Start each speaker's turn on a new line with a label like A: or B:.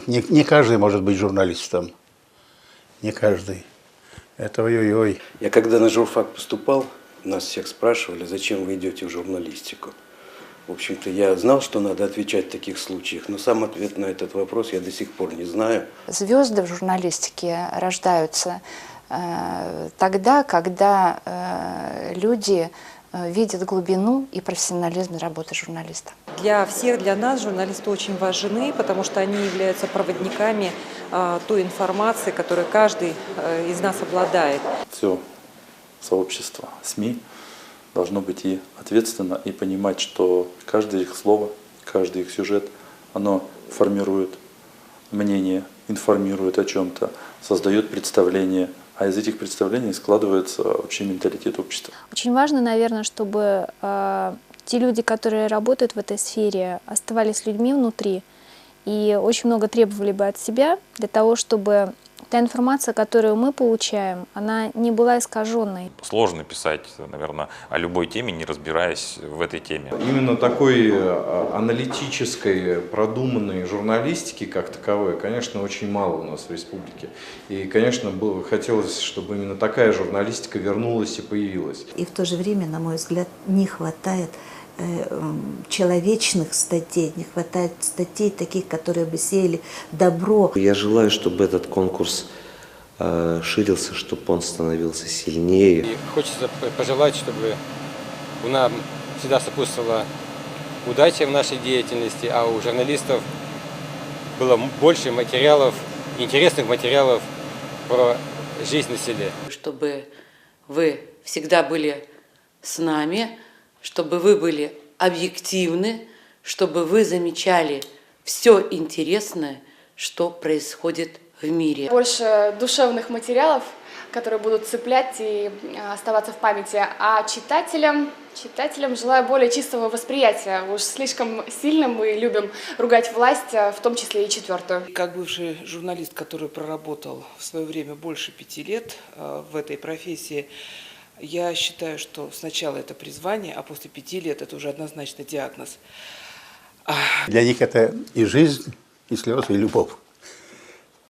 A: Не каждый может быть журналистом. Не каждый. Это ой-ой-ой.
B: Я когда на журфак поступал, нас всех спрашивали, зачем вы идете в журналистику. В общем-то, я знал, что надо отвечать в таких случаях, но сам ответ на этот вопрос я до сих пор не знаю.
C: Звезды в журналистике рождаются тогда, когда люди видят глубину и профессионализм работы журналиста.
D: Для всех, для нас журналисты очень важны, потому что они являются проводниками той информации, которой каждый из нас обладает.
E: Все сообщество СМИ должно быть и ответственно, и понимать, что каждое их слово, каждый их сюжет, оно формирует мнение, информирует о чем-то, создает представление, а из этих представлений складывается общий менталитет общества.
F: Очень важно, наверное, чтобы те люди, которые работают в этой сфере, оставались людьми внутри и очень много требовали бы от себя для того, чтобы та информация, которую мы получаем, она не была искаженной.
G: Сложно писать, наверное, о любой теме, не разбираясь в этой теме.
H: Именно такой аналитической, продуманной журналистики, как таковой, конечно, очень мало у нас в республике. И, конечно, хотелось, чтобы именно такая журналистика вернулась и появилась.
I: И в то же время, на мой взгляд, не хватает человечных статей, не хватает статей таких, которые бы сеяли добро.
J: Я желаю, чтобы этот конкурс ширился, чтобы он становился сильнее.
K: И хочется пожелать, чтобы у нас всегда сопутствовала удача в нашей деятельности, а у журналистов было больше материалов, интересных материалов про жизнь на селе.
L: Чтобы вы всегда были с нами, чтобы вы были объективны, чтобы вы замечали все интересное, что происходит в мире.
M: Больше душевных материалов, которые будут цеплять и оставаться в памяти. А читателям желаю более чистого восприятия. Уж слишком сильно мы любим ругать власть, в том числе и четвертую.
N: Как бывший журналист, который проработал в свое время больше 5 лет в этой профессии, я считаю, что сначала это призвание, а после 5 лет это уже однозначно диагноз.
A: Для них это и жизнь, и слезы, и любовь.